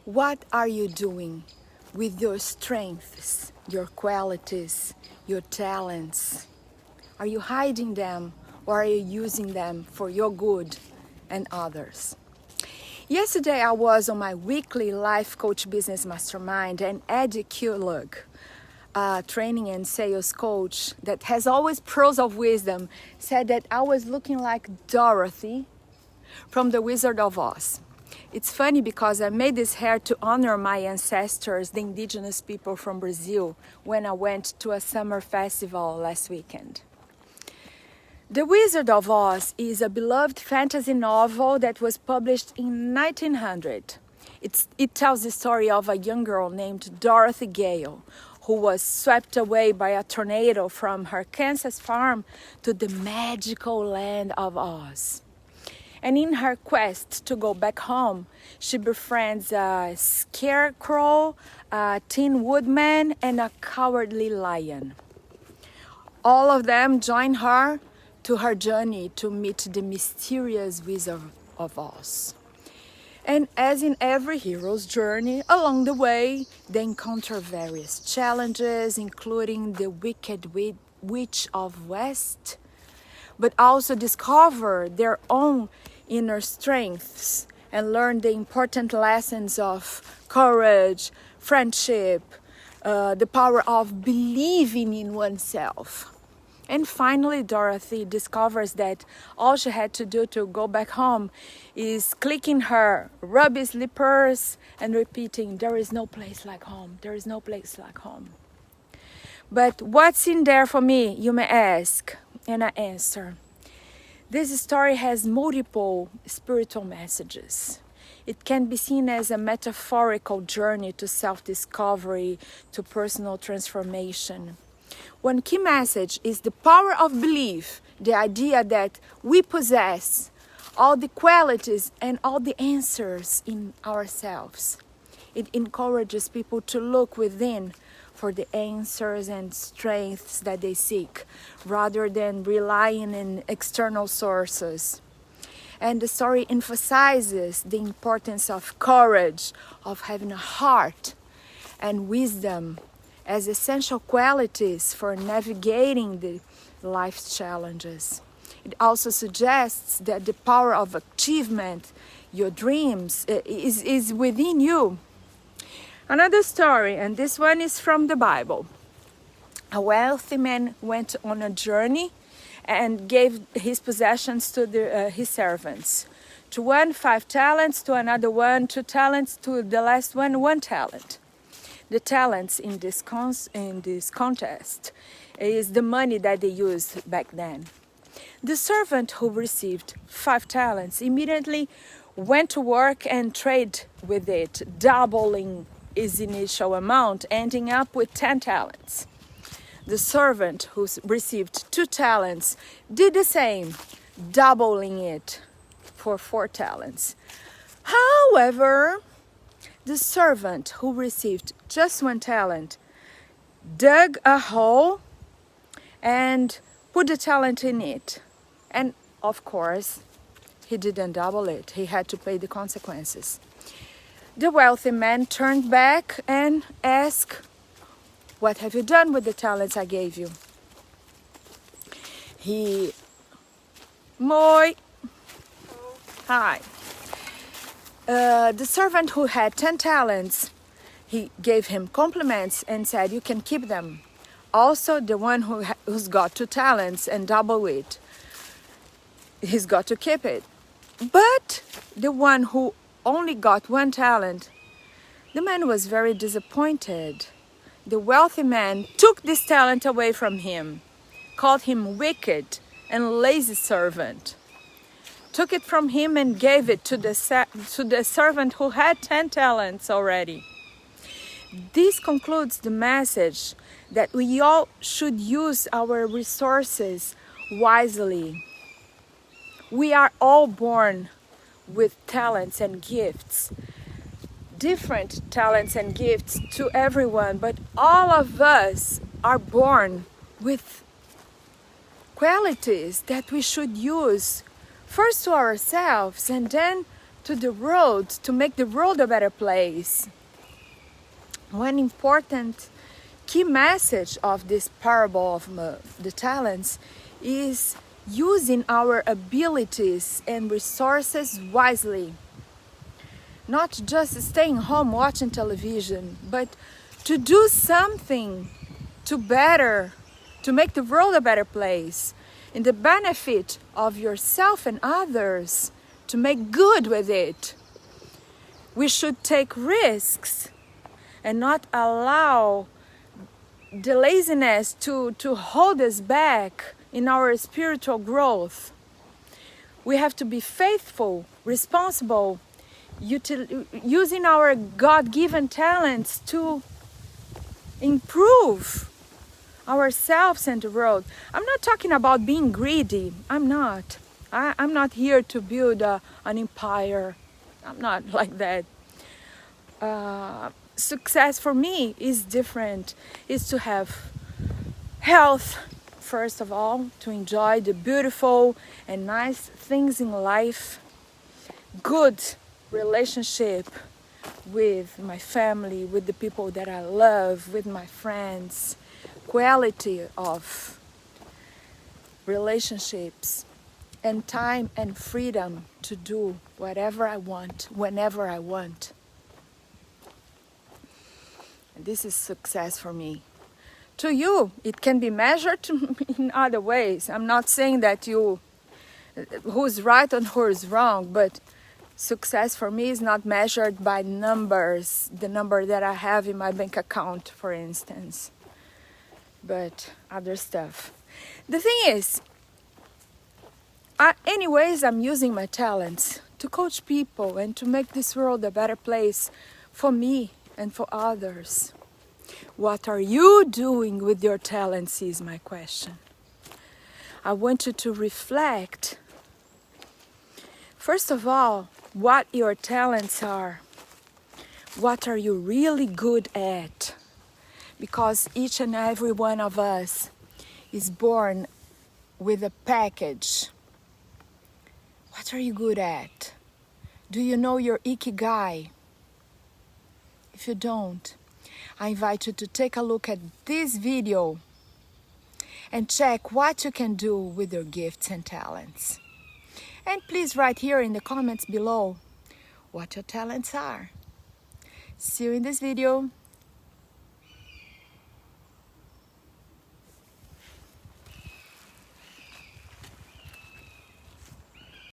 What are you doing with your strengths, your qualities, your talents? Are you hiding them or are you using them for your good and others? Yesterday I was on my weekly Life Coach Business Mastermind, and Eddie Kulug, a training and sales coach that has always pearls of wisdom, said that I was looking like Dorothy from The Wizard of Oz. It's funny because I made this hair to honor my ancestors, the indigenous people from Brazil, when I went to a summer festival last weekend. The Wizard of Oz is a beloved fantasy novel that was published in 1900. It tells the story of a young girl named Dorothy Gale, who was swept away by a tornado from her Kansas farm to the magical land of Oz. And in her quest to go back home, she befriends a scarecrow, a tin woodman, and a cowardly lion. All of them join her to her journey to meet the mysterious Wizard of Oz. And as in every hero's journey, along the way, they encounter various challenges, including the Wicked Witch of West, but also discover their own inner strengths and learn the important lessons of courage, friendship, the power of believing in oneself. And finally, Dorothy discovers that all she had to do to go back home is clicking her ruby slippers and repeating, "There is no place like home, there is no place like home." But what's in there for me, you may ask, and I answer. This story has multiple spiritual messages. It can be seen as a metaphorical journey to self-discovery, to personal transformation. One key message is the power of belief, the idea that we possess all the qualities and all the answers in ourselves. It encourages people to look within for the answers and strengths that they seek, rather than relying on external sources. And the story emphasizes the importance of courage, of having a heart, and wisdom as essential qualities for navigating the life's challenges. It also suggests that the power of achievement, your dreams, is within you. Another story, and this one is from the Bible. A wealthy man went on a journey and gave his possessions to his servants. To one, 5 talents, to another one, 2 talents, to the last one, 1 talent. The talents in this contest is the money that they used back then. The servant who received 5 talents immediately went to work and traded with it, doubling his initial amount, ending up with 10 talents. The servant who received 2 talents did the same, doubling it for 4 talents. However, the servant who received just 1 talent dug a hole and put the talent in it. And of course, he didn't double it. He had to pay the consequences. The wealthy man turned back and asked, "What have you done with the talents I gave you?" Hi. The servant who had 10 talents, he gave him compliments and said, "You can keep them." Also, the one who's got 2 talents and double it, he's got to keep it. But the one who only got 1 talent, the man was very disappointed. The wealthy man took this talent away from him, called him wicked and lazy servant, took it from him and gave it to the servant who had 10 talents already. This concludes the message that we all should use our resources wisely. We are all born with talents and gifts, different talents and gifts to everyone, but all of us are born with qualities that we should use first to ourselves and then to the world, to make the world a better place. One important key message of this parable of the talents is using our abilities and resources wisely. Not just staying home watching television, but to do something to make the world a better place, in the benefit of yourself and others, to make good with it. We should take risks and not allow the laziness to hold us back in our spiritual growth. We have to be faithful, responsible, using our God-given talents to improve ourselves and the world. I'm not talking about being greedy. I'm not. I'm not here to build an empire. I'm not like that. Success for me is different. Is to have health, first of all, to enjoy the beautiful and nice things in life, good relationship with my family, with the people that I love, with my friends, quality of relationships, and time and freedom to do whatever I want, whenever I want. And this is success for me. To you, it can be measured in other ways. I'm not saying that who's right and who's wrong, but success for me is not measured by numbers, the number that I have in my bank account, for instance, but other stuff. The thing is, anyways, I'm using my talents to coach people and to make this world a better place for me and for others. What are you doing with your talents is my question. I want you to reflect, first of all, what your talents are. What are you really good at? Because each and every one of us is born with a package. What are you good at? Do you know your ikigai? If you don't, I invite you to take a look at this video and check what you can do with your gifts and talents. And please write here in the comments below what your talents are. See you in this video.